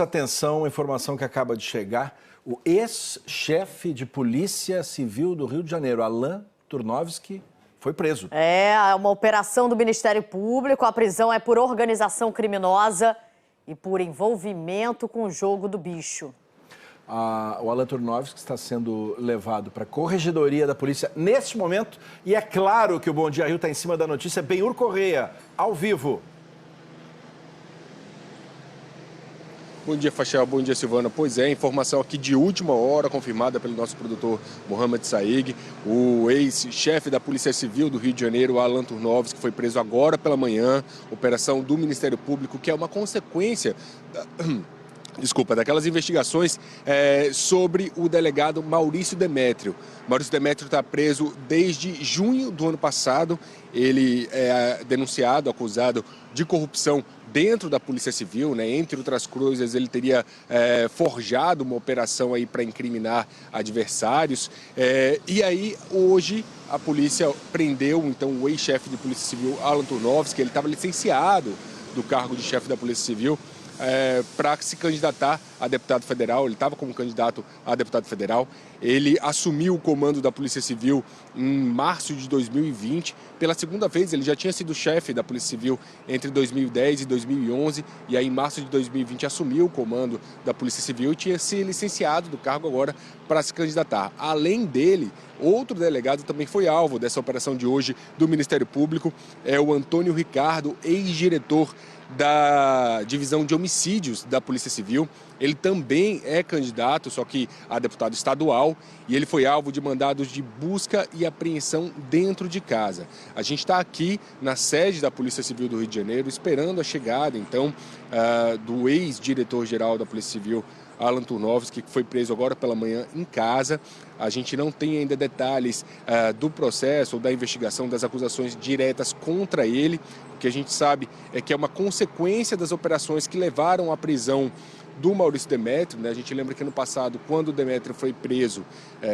Atenção, informação que acaba de chegar. O ex-chefe de Polícia Civil do Rio de Janeiro, Alan Turnovski, foi preso. É uma operação do Ministério Público. A prisão é por organização criminosa e por envolvimento com o jogo do bicho. O Alan Turnovski está sendo levado para a Corregedoria da Polícia neste momento. E é claro que o Bom Dia Rio está em cima da notícia. Benhur Correia, ao vivo. Bom dia, Fachel. Bom dia, Silvana. Pois é, informação aqui de última hora, confirmada pelo nosso produtor Mohamed Saig. O ex-chefe da Polícia Civil do Rio de Janeiro, Alan Turnovski, que foi preso agora pela manhã. Operação do Ministério Público, que é uma consequência daquelas investigações sobre o delegado Maurício Demétrio. Maurício Demétrio está preso desde junho do ano passado. Ele é denunciado, acusado de corrupção dentro da Polícia Civil, né? Entre outras coisas, ele teria forjado uma operação aí para incriminar adversários. E aí, hoje, a polícia prendeu, então, o ex-chefe de Polícia Civil, Alan Turnovski. Ele estava licenciado do cargo de chefe da Polícia Civil para se candidatar a deputado federal. Ele estava como candidato a deputado federal. Ele assumiu o comando da Polícia Civil em março de 2020. Pela segunda vez, ele já tinha sido chefe da Polícia Civil entre 2010 e 2011. E aí, em março de 2020, assumiu o comando da Polícia Civil e tinha se licenciado do cargo agora para se candidatar. Além dele, outro delegado também foi alvo dessa operação de hoje do Ministério Público. É o Antônio Ricardo, ex-diretor da Divisão de Homicídios da Polícia Civil. Ele também é candidato, só que a deputado estadual, e ele foi alvo de mandados de busca e apreensão dentro de casa. A gente está aqui na sede da Polícia Civil do Rio de Janeiro, esperando a chegada, então, do ex-diretor-geral da Polícia Civil, Alan Turnovski, que foi preso agora pela manhã em casa. A gente não tem ainda detalhes do processo ou da investigação das acusações diretas contra ele. O que a gente sabe é que é uma consequência das operações que levaram à prisão do Maurício Demétrio, né? A gente lembra que no passado, quando o Demétrio foi preso,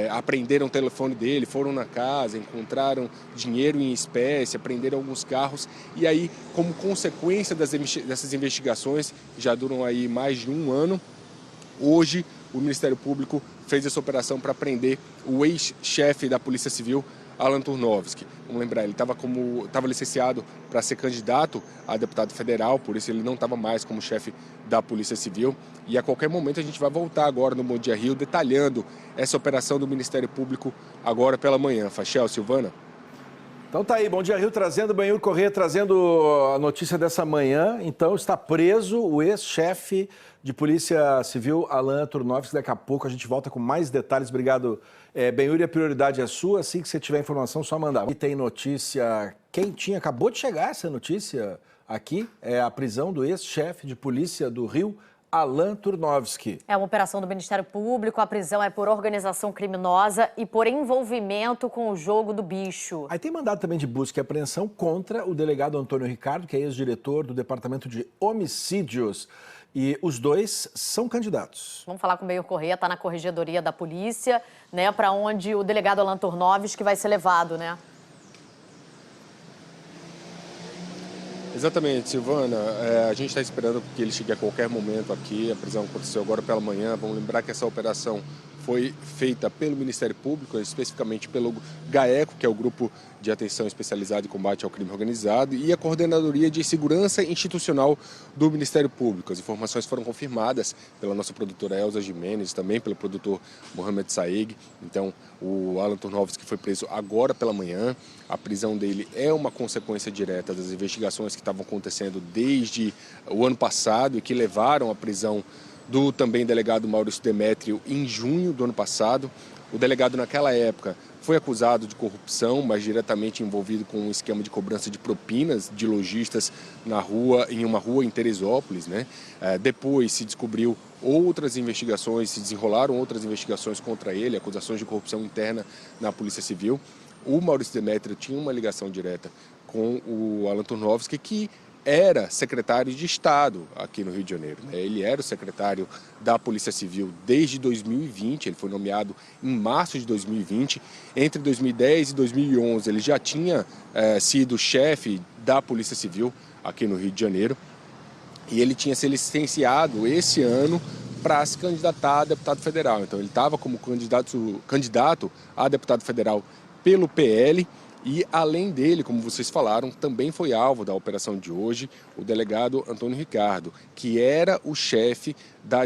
apreenderam o telefone dele, foram na casa, encontraram dinheiro em espécie, apreenderam alguns carros. E aí, como consequência dessas investigações, que já duram aí mais de um ano, hoje o Ministério Público fez essa operação para prender o ex-chefe da Polícia Civil, Alan Turnovski. Vamos lembrar, ele estava licenciado para ser candidato a deputado federal, por isso ele não estava mais como chefe da Polícia Civil. E a qualquer momento a gente vai voltar agora no Bom Dia Rio, detalhando essa operação do Ministério Público agora pela manhã. Fachel, Silvana? Então tá aí, Bom Dia Rio trazendo, Benhur Correia trazendo a notícia dessa manhã. Então está preso o ex-chefe de Polícia Civil, Alan Turnovski. Daqui a pouco a gente volta com mais detalhes. Obrigado, Benhur, e a prioridade é sua. Assim que você tiver informação, só mandar. E tem notícia quentinha, acabou de chegar essa notícia aqui, é a prisão do ex-chefe de Polícia do Rio, Alan Turnovski. É uma operação do Ministério Público. A prisão é por organização criminosa e por envolvimento com o jogo do bicho. Aí tem mandado também de busca e apreensão contra o delegado Antônio Ricardo, que é ex-diretor do Departamento de Homicídios. E os dois são candidatos. Vamos falar com o Benhur Correia, está na Corregedoria da Polícia, né, para onde o delegado Alan Turnovski vai ser levado, né? Exatamente, Silvana. A gente está esperando que ele chegue a qualquer momento aqui. A prisão aconteceu agora pela manhã. Vamos lembrar que essa operação foi feita pelo Ministério Público, especificamente pelo GAECO, que é o Grupo de Atenção Especializada em Combate ao Crime Organizado, e a Coordenadoria de Segurança Institucional do Ministério Público. As informações foram confirmadas pela nossa produtora Elza Jimenez, também pelo produtor Mohamed Saig. Então, o Alan Turnovski foi preso agora pela manhã. A prisão dele é uma consequência direta das investigações que estavam acontecendo desde o ano passado e que levaram à prisão do também delegado Maurício Demétrio em junho do ano passado. O delegado, naquela época, foi acusado de corrupção, mas diretamente envolvido com um esquema de cobrança de propinas de lojistas em uma rua em Teresópolis, né? Depois se descobriu outras investigações, se desenrolaram outras investigações contra ele, acusações de corrupção interna na Polícia Civil. O Maurício Demétrio tinha uma ligação direta com o Alan Turnovski, que era secretário de Estado aqui no Rio de Janeiro, né? Ele era o secretário da Polícia Civil desde 2020, ele foi nomeado em março de 2020. Entre 2010 e 2011 ele já tinha sido chefe da Polícia Civil aqui no Rio de Janeiro. e ele tinha se licenciado esse ano para se candidatar a deputado federal. Então ele estava como candidato a deputado federal pelo PL e, além dele, como vocês falaram, também foi alvo da operação de hoje o delegado Antônio Ricardo, que era o chefe da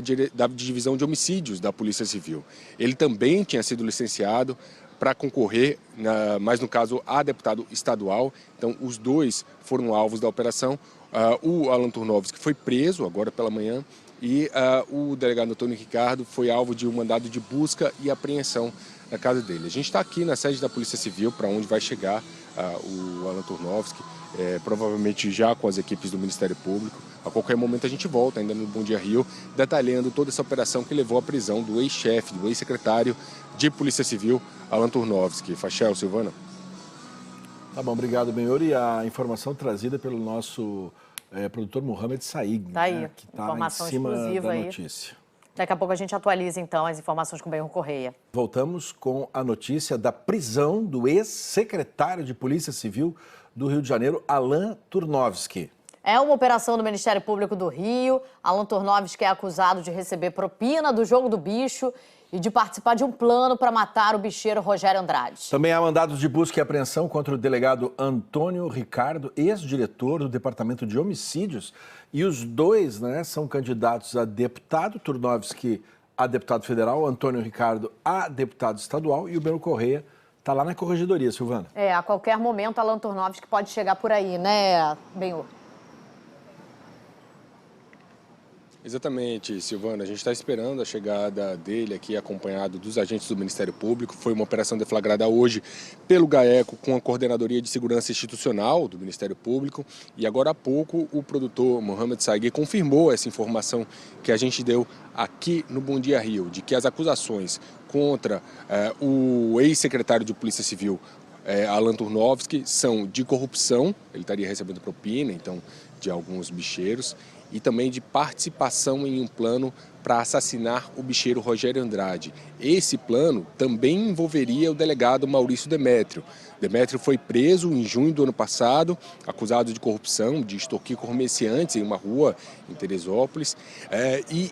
divisão de homicídios da Polícia Civil. Ele também tinha sido licenciado para concorrer, mas no caso a deputado estadual. Então os dois foram alvos da operação. O Alan Turnovski foi preso agora pela manhã e o delegado Antônio Ricardo foi alvo de um mandado de busca e apreensão na casa dele. A gente está aqui na sede da Polícia Civil, para onde vai chegar o Alan Turnovski, provavelmente já com as equipes do Ministério Público. A qualquer momento a gente volta, ainda no Bom Dia Rio, detalhando toda essa operação que levou à prisão do ex-chefe, do ex-secretário de Polícia Civil, Alan Turnovski. Fachel, Silvana. Tá bom, obrigado, Benhur. E a informação trazida pelo nosso produtor Mohamed Saig, Tá aí, né, que está informação em cima exclusiva da aí. notícia. Daqui a pouco a gente atualiza, então, as informações com o Benhur Correia. Voltamos com a notícia da prisão do ex-secretário de Polícia Civil do Rio de Janeiro, Alan Turnovski. É uma operação do Ministério Público do Rio. Alan Turnovski é acusado de receber propina do jogo do bicho e de participar de um plano para matar o bicheiro Rogério Andrade. Também há mandados de busca e apreensão contra o delegado Antônio Ricardo, ex-diretor do Departamento de Homicídios. E os dois, né, são candidatos a deputado, Turnovski a deputado federal, Antônio Ricardo a deputado estadual, e o Benhur Correia está lá na Corregedoria, Silvana. A qualquer momento Alan Turnovski pode chegar por aí, né, Benhur? Exatamente, Silvana. A gente está esperando a chegada dele aqui, acompanhado dos agentes do Ministério Público. Foi uma operação deflagrada hoje pelo GAECO com a Coordenadoria de Segurança Institucional do Ministério Público. E agora há pouco o produtor Mohamed Saig confirmou essa informação que a gente deu aqui no Bom Dia Rio, de que as acusações contra o ex-secretário de Polícia Civil, Alan Turnovski, são de corrupção. Ele estaria recebendo propina, então, de alguns bicheiros, e também de participação em um plano para assassinar o bicheiro Rogério Andrade. Esse plano também envolveria o delegado Maurício Demétrio. Demétrio foi preso em junho do ano passado, acusado de corrupção, de extorquir comerciantes em uma rua em Teresópolis, e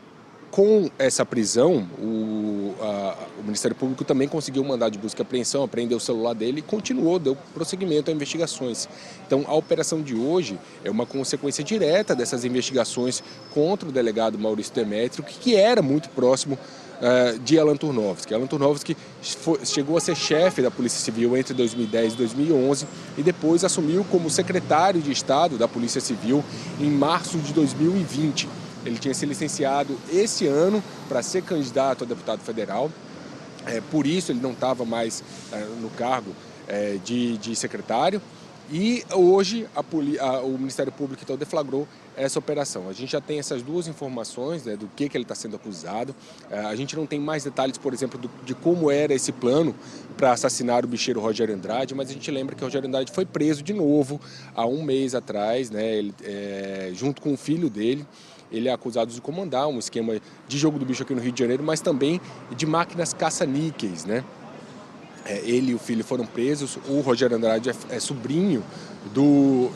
com essa prisão, o Ministério Público também conseguiu mandar de busca e apreensão, apreendeu o celular dele e continuou, deu prosseguimento a investigações. Então, a operação de hoje é uma consequência direta dessas investigações contra o delegado Maurício Demétrio, que era muito próximo de Alan Turnovski. Alan Turnovski chegou a ser chefe da Polícia Civil entre 2010 e 2011 e depois assumiu como secretário de Estado da Polícia Civil em março de 2020. Ele tinha se licenciado esse ano para ser candidato a deputado federal, por isso ele não estava mais no cargo de secretário. E hoje o Ministério Público então deflagrou essa operação. A gente já tem essas duas informações, né, do que ele está sendo acusado. A gente não tem mais detalhes, por exemplo, de como era esse plano para assassinar o bicheiro Rogério Andrade, mas a gente lembra que o Rogério Andrade foi preso de novo há um mês atrás, né, junto com o filho dele. Ele é acusado de comandar um esquema de jogo do bicho aqui no Rio de Janeiro, mas também de máquinas caça-níqueis, né? Ele e o filho foram presos. O Rogério Andrade é sobrinho do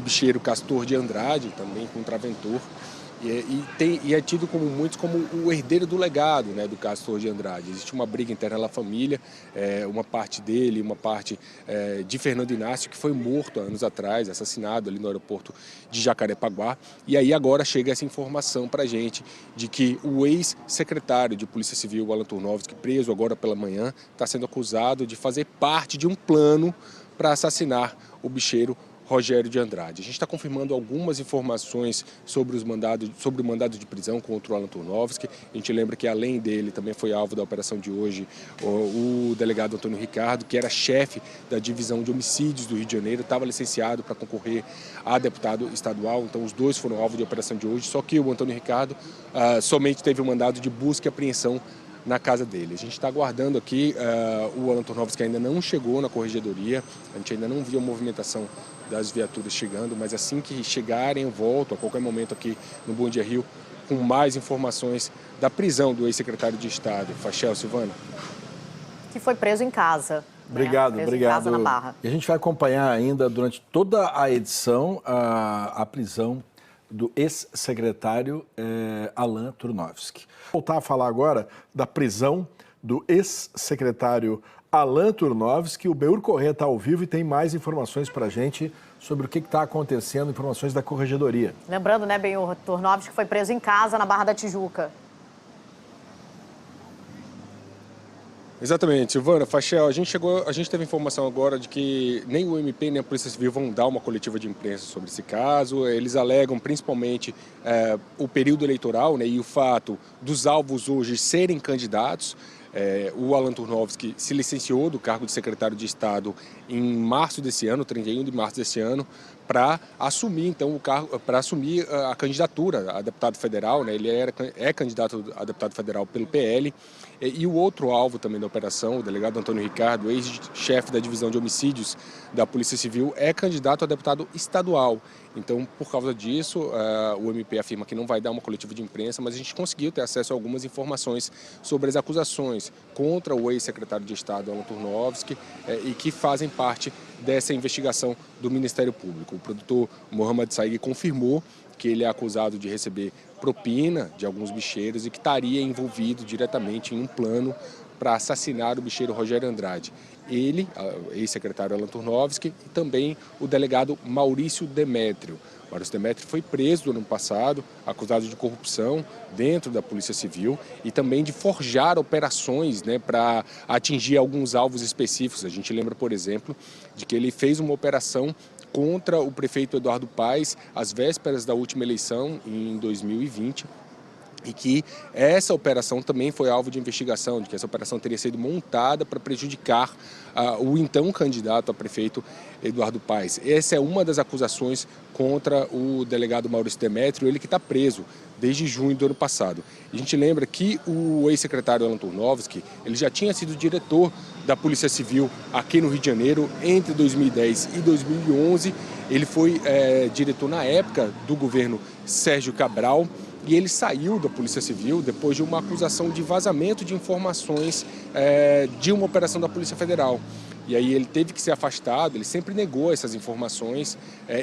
bicheiro Castor de Andrade, também contraventor. E é tido como muitos como o herdeiro do legado, né, do Castor de Andrade. Existe uma briga interna na família, uma parte dele, uma parte de Fernando Inácio, que foi morto há anos atrás, assassinado ali no aeroporto de Jacarepaguá. E aí agora chega essa informação para a gente de que o ex-secretário de Polícia Civil, Alan Turnovski, preso agora pela manhã, está sendo acusado de fazer parte de um plano para assassinar o bicheiro Rogério de Andrade. A gente está confirmando algumas informações sobre o mandado de prisão contra o Alan Turnovski. A gente lembra que, além dele, também foi alvo da operação de hoje o delegado Antônio Ricardo, que era chefe da divisão de homicídios do Rio de Janeiro, estava licenciado para concorrer a deputado estadual. Então, os dois foram alvo de operação de hoje, só que o Antônio Ricardo somente teve um mandado de busca e apreensão na casa dele. A gente está aguardando aqui, o Alan Turnovski ainda não chegou na corregedoria, a gente ainda não viu a movimentação das viaturas chegando, mas assim que chegarem eu volto a qualquer momento aqui no Bom Dia Rio com mais informações da prisão do ex-secretário de Estado, Fachel, Silvana. Que foi preso em casa. Obrigado, preso obrigado. Em casa, na Barra. E a gente vai acompanhar ainda durante toda a edição a prisão do ex-secretário Alan Turnovski. Vou voltar a falar agora da prisão do ex-secretário Alan Turnovski. O Benhur Corrêa está ao vivo e tem mais informações para a gente sobre o que está acontecendo, informações da Corregedoria. Lembrando, né, Benhur, Turnovski foi preso em casa na Barra da Tijuca. Exatamente, Silvana, Fachel, a gente teve informação agora de que nem o MP nem a Polícia Civil vão dar uma coletiva de imprensa sobre esse caso. Eles alegam principalmente o período eleitoral, né, e o fato dos alvos hoje serem candidatos. O Alan Turnovski se licenciou do cargo de secretário de Estado em março desse ano, 31 de março desse ano, para assumir então o cargo, para assumir a candidatura a deputado federal, né? Ele é candidato a deputado federal pelo PL. E o outro alvo também da operação, o delegado Antônio Ricardo, ex-chefe da divisão de homicídios da Polícia Civil, é candidato a deputado estadual. Então, por causa disso, o MP afirma que não vai dar uma coletiva de imprensa, mas a gente conseguiu ter acesso a algumas informações sobre as acusações contra o ex-secretário de Estado, Alan Turnovski, e que fazem parte dessa investigação do Ministério Público. O produtor Mohamed Saig confirmou que ele é acusado de receber propina de alguns bicheiros e que estaria envolvido diretamente em um plano para assassinar o bicheiro Rogério Andrade. Ele, ex-secretário Alan Turnovski, e também o delegado Maurício Demétrio. Maurício Demétrio foi preso no ano passado, acusado de corrupção dentro da Polícia Civil e também de forjar operações, né, para atingir alguns alvos específicos. A gente lembra, por exemplo, de que ele fez uma operação contra o prefeito Eduardo Paes às vésperas da última eleição, em 2020, e que essa operação também foi alvo de investigação, de que essa operação teria sido montada para prejudicar o então candidato a prefeito Eduardo Paes. Essa é uma das acusações contra o delegado Maurício Demétrio, ele que está preso desde junho do ano passado. A gente lembra que o ex-secretário Alan Turnovski, ele já tinha sido diretor da Polícia Civil aqui no Rio de Janeiro entre 2010 e 2011. Ele foi diretor na época do governo Sérgio Cabral e ele saiu da Polícia Civil depois de uma acusação de vazamento de informações de uma operação da Polícia Federal. E aí ele teve que ser afastado, ele sempre negou essas informações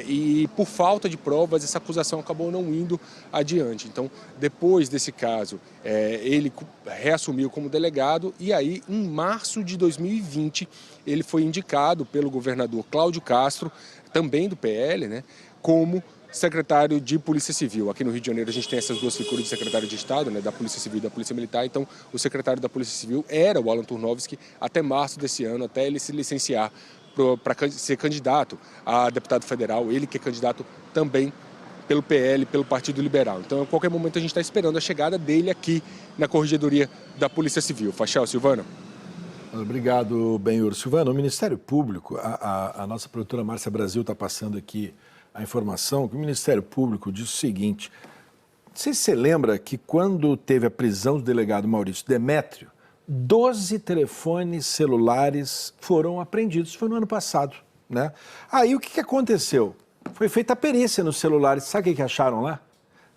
e por falta de provas essa acusação acabou não indo adiante. Então, depois desse caso, ele reassumiu como delegado e aí, em março de 2020, ele foi indicado pelo governador Cláudio Castro, também do PL, né, como secretário de Polícia Civil. Aqui no Rio de Janeiro a gente tem essas duas figuras de secretário de Estado, né, da Polícia Civil e da Polícia Militar. Então, o secretário da Polícia Civil era o Alan Turnovski até março desse ano, até ele se licenciar para ser candidato a deputado federal. Ele que é candidato também pelo PL, pelo Partido Liberal. Então, a qualquer momento a gente está esperando a chegada dele aqui na Corregedoria da Polícia Civil. Fachel, Silvana. Obrigado, Benhur. Silvana, o Ministério Público, a nossa produtora Márcia Brasil está passando aqui a informação que o Ministério Público diz o seguinte: não sei se você lembra que quando teve a prisão do delegado Maurício Demétrio, 12 telefones celulares foram apreendidos, foi no ano passado, né? Aí o que aconteceu? Foi feita a perícia nos celulares, sabe o que acharam lá?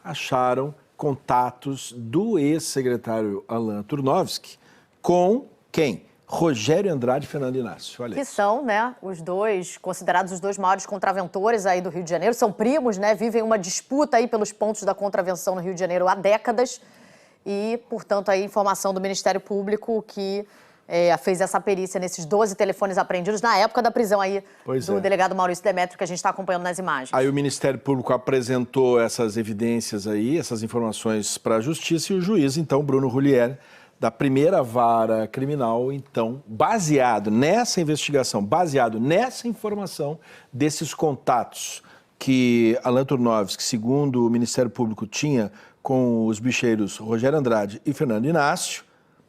Acharam contatos do ex-secretário Alan Turnovski com quem? Rogério Andrade e Fernando Inácio. Olha que isso. são, né, os dois, considerados os dois maiores contraventores aí do Rio de Janeiro, são primos, né, vivem uma disputa aí pelos pontos da contravenção no Rio de Janeiro há décadas e, portanto, aí informação do Ministério Público que fez essa perícia nesses 12 telefones apreendidos na época da prisão aí do delegado Maurício Demétrio, que a gente está acompanhando nas imagens. Aí o Ministério Público apresentou essas evidências aí, essas informações para a Justiça e o juiz, então, Bruno Rullier, da primeira vara criminal, então, baseado nessa investigação, baseado nessa informação desses contatos que Alan Turnovski, segundo o Ministério Público, tinha com os bicheiros Rogério Andrade e Fernando Inácio,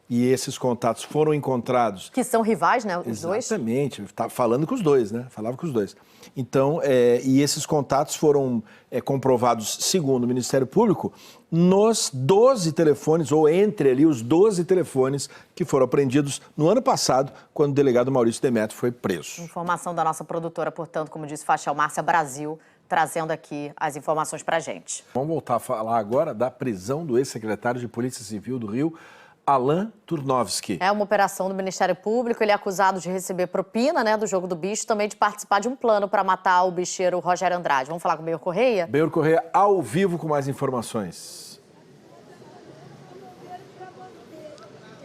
e esses contatos foram encontrados... Que são rivais, né, os dois? Exatamente, tá falando com os dois, né? Falava com os dois. Então, e esses contatos foram comprovados, segundo o Ministério Público, nos 12 telefones, ou entre ali os 12 telefones que foram apreendidos no ano passado, quando o delegado Maurício Demétrio foi preso. Informação da nossa produtora, portanto, como disse Fachel, Márcia Brasil, trazendo aqui as informações pra gente. Vamos voltar a falar agora da prisão do ex-secretário de Polícia Civil do Rio, Alan Turnovski. É uma operação do Ministério Público. Ele é acusado de receber propina, né, do jogo do bicho, também de participar de um plano para matar o bicheiro Rogério Andrade. Vamos falar com o Benhur Correia? Benhur Correia, ao vivo com mais informações.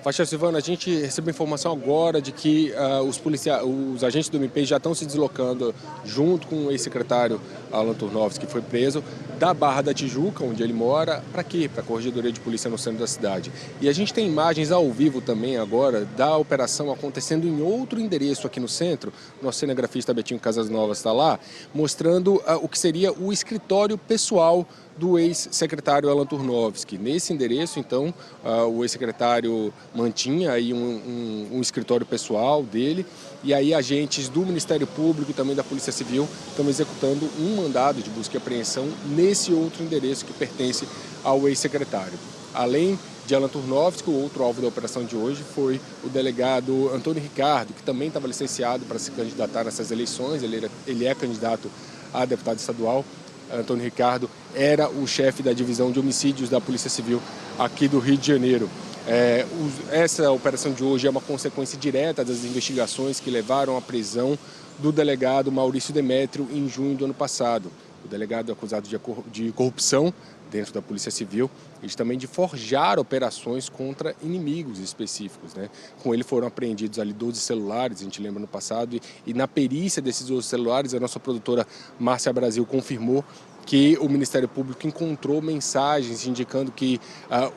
Faixa Silvana, a gente recebeu informação agora de que os agentes do MP já estão se deslocando junto com o ex-secretário Alan Turnovski, que foi preso, da Barra da Tijuca, onde ele mora, para quê? Para a Corregedoria de Polícia no centro da cidade. E a gente tem imagens ao vivo também agora da operação acontecendo em outro endereço aqui no centro. Nosso cinegrafista Betinho Casas Novas está lá, mostrando o que seria o escritório pessoal do ex-secretário Alan Turnovski. Nesse endereço, então, o ex-secretário mantinha aí um escritório pessoal dele, e aí agentes do Ministério Público e também da Polícia Civil estão executando um mandado de busca e apreensão nesse outro endereço que pertence ao ex-secretário. Além de Alan Turnovski, o outro alvo da operação de hoje foi o delegado Antônio Ricardo, que também estava licenciado para se candidatar nessas eleições. Ele é candidato a deputado estadual. Antônio Ricardo era o chefe da divisão de homicídios da Polícia Civil aqui do Rio de Janeiro. Essa operação de hoje é uma consequência direta das investigações que levaram à prisão do delegado Maurício Demétrio em junho do ano passado. O delegado é acusado de corrupção dentro da Polícia Civil e também de forjar operações contra inimigos específicos, né? Com ele foram apreendidos ali 12 celulares, a gente lembra no passado, e na perícia desses 12 celulares, a nossa produtora Márcia Brasil confirmou que o Ministério Público encontrou mensagens indicando que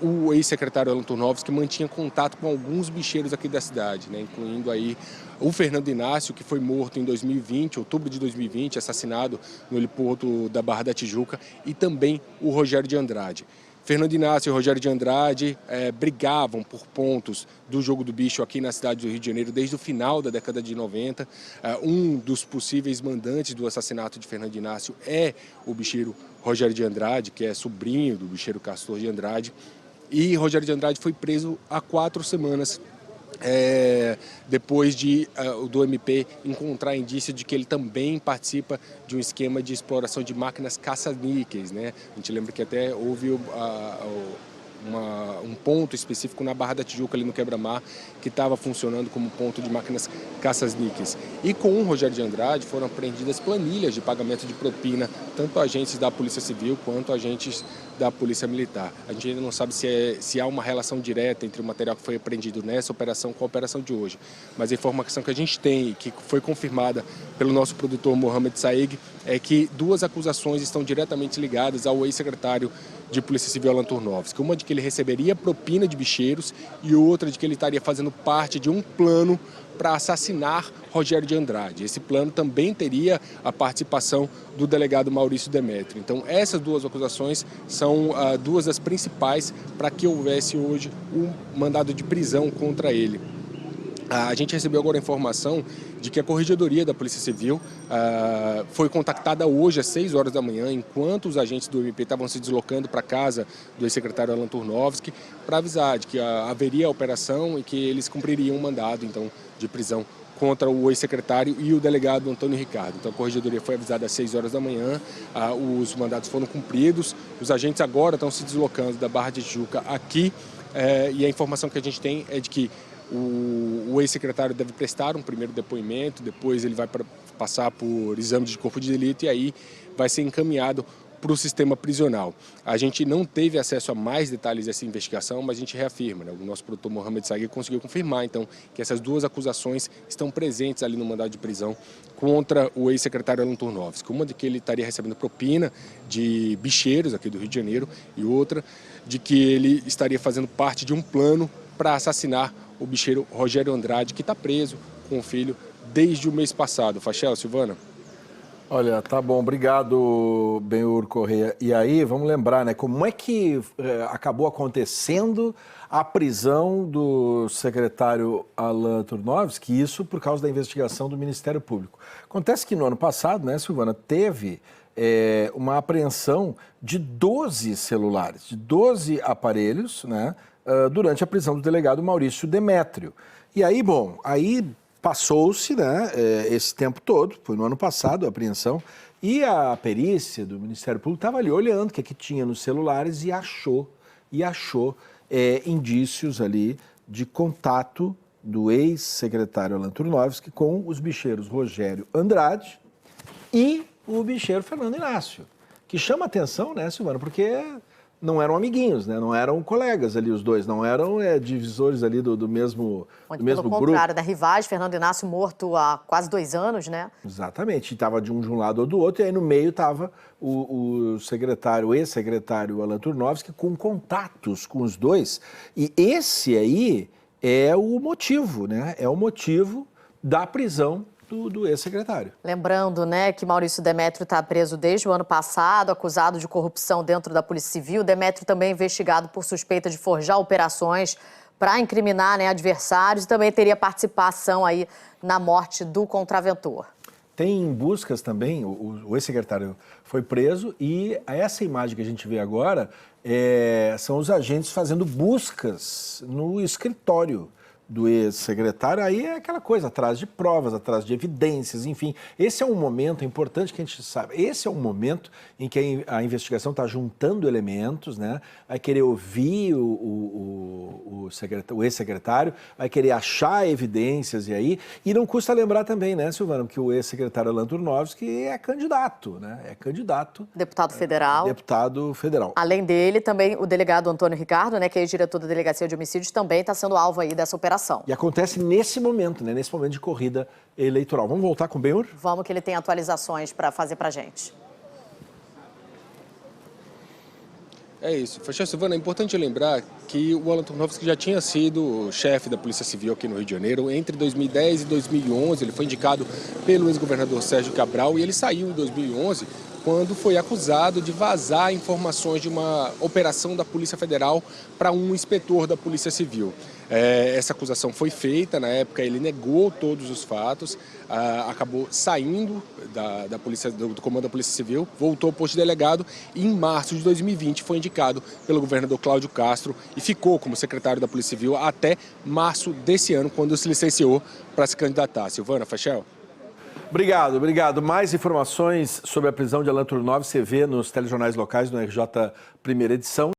o ex-secretário Alan Turnovski mantinha contato com alguns bicheiros aqui da cidade, né, incluindo aí o Fernando Inácio, que foi morto em 2020, outubro de 2020, assassinado no heliporto da Barra da Tijuca, e também o Rogério de Andrade. Fernando Inácio e Rogério de Andrade brigavam por pontos do jogo do bicho aqui na cidade do Rio de Janeiro desde o final da década de 90. Um dos possíveis mandantes do assassinato de Fernando Inácio é o bicheiro Rogério de Andrade, que é sobrinho do bicheiro Castor de Andrade. E Rogério de Andrade foi preso há 4 semanas. Depois do MP encontrar indício de que ele também participa de um esquema de exploração de máquinas caça-níqueis, né? A gente lembra que até houve um ponto específico na Barra da Tijuca, ali no Quebra-Mar, que estava funcionando como ponto de máquinas caça-níqueis. E com o Rogério de Andrade foram apreendidas planilhas de pagamento de propina, tanto agentes da Polícia Civil quanto agentes da Polícia Militar. A gente ainda não sabe se há uma relação direta entre o material que foi apreendido nessa operação com a operação de hoje. Mas a informação que a gente tem, que foi confirmada pelo nosso produtor Mohamed Saig, é que 2 acusações estão diretamente ligadas ao ex-secretário de Polícia Civil Alan Turnovski. Uma de que ele receberia propina de bicheiros e outra de que ele estaria fazendo parte de um plano para assassinar Rogério de Andrade. Esse plano também teria a participação do delegado Maurício Demétrio. Então, essas 2 acusações são 2 das principais para que houvesse hoje um mandado de prisão contra ele. A gente recebeu agora a informação de que a Corregedoria da Polícia Civil foi contactada hoje às 6 horas da manhã, enquanto os agentes do MP estavam se deslocando para a casa do ex-secretário Alan Turnovski, para avisar de que haveria a operação e que eles cumpririam um mandado, então, de prisão contra o ex-secretário e o delegado Antônio Ricardo. Então a Corregedoria foi avisada às 6 horas da manhã, os mandados foram cumpridos, os agentes agora estão se deslocando da Barra de Tijuca aqui, e a informação que a gente tem é de que o ex-secretário deve prestar um primeiro depoimento, depois ele vai passar por exame de corpo de delito e aí vai ser encaminhado para o sistema prisional. A gente não teve acesso a mais detalhes dessa investigação, mas a gente reafirma, né? O nosso produtor Mohamed Saig conseguiu confirmar, então, que essas 2 acusações estão presentes ali no mandado de prisão contra o ex-secretário Alan Turnovski. Uma de que ele estaria recebendo propina de bicheiros aqui do Rio de Janeiro e outra de que ele estaria fazendo parte de um plano para assassinar o bicheiro Rogério Andrade, que está preso com o filho desde o mês passado. Fachel, Silvana? Olha, tá bom, obrigado, Benhur Correia. E aí, vamos lembrar, né, como é que acabou acontecendo a prisão do secretário Alan Turnovski, isso por causa da investigação do Ministério Público. Acontece que no ano passado, né, Silvana, teve uma apreensão de 12 celulares, de 12 aparelhos, né, durante a prisão do delegado Maurício Demétrio. E aí, bom, aí passou-se, né, esse tempo todo, foi no ano passado a apreensão, e a perícia do Ministério Público estava ali olhando o que tinha nos celulares e achou indícios ali de contato do ex-secretário Alan Turnovski com os bicheiros Rogério Andrade e o bicheiro Fernando Inácio, que chama atenção, né, Silvana, porque não eram amiguinhos, né, não eram colegas ali os dois, não eram divisores ali do mesmo grupo. Pelo contrário, da rivais, Fernando Inácio morto há quase 2 anos, né? Exatamente, estava de um lado ou do outro, e aí no meio estava o ex-secretário Alan Turnovski com contatos com os dois, e esse aí é o motivo, né, é o motivo da prisão do ex-secretário. Lembrando, né, que Maurício Demétrio está preso desde o ano passado, acusado de corrupção dentro da Polícia Civil. Demétrio também é investigado por suspeita de forjar operações para incriminar, né, adversários, e também teria participação aí na morte do contraventor. Tem buscas também, o ex-secretário foi preso e essa imagem que a gente vê agora são os agentes fazendo buscas no escritório do ex-secretário. Aí é aquela coisa, atrás de provas, atrás de evidências, enfim. Esse é um momento importante que a gente sabe. Esse é um momento em que a investigação está juntando elementos, né? Vai querer ouvir o ex-secretário, vai querer achar evidências e não custa lembrar também, né, Silvana, que o ex-secretário Alan Turnovski é candidato, né? É candidato. Deputado federal. Deputado federal. Além dele, também o delegado Antônio Ricardo, né, que é ex-diretor da Delegacia de Homicídios, também está sendo alvo aí dessa operação. E acontece nesse momento, né? Nesse momento de corrida eleitoral. Vamos voltar com o Benhur? Vamos, que ele tem atualizações para fazer para a gente. É isso. Fechou, Silvana, é importante lembrar que o Alan Turnovski já tinha sido chefe da Polícia Civil aqui no Rio de Janeiro. Entre 2010 e 2011, ele foi indicado pelo ex-governador Sérgio Cabral e ele saiu em 2011 quando foi acusado de vazar informações de uma operação da Polícia Federal para um inspetor da Polícia Civil. Essa acusação foi feita, na época ele negou todos os fatos, acabou saindo do comando da Polícia Civil, voltou ao posto de delegado e em março de 2020 foi indicado pelo governador Cláudio Castro e ficou como secretário da Polícia Civil até março desse ano, quando se licenciou para se candidatar. Silvana, Fachel? Obrigado. Mais informações sobre a prisão de Alan Turnovski você vê nos telejornais locais do RJ Primeira Edição.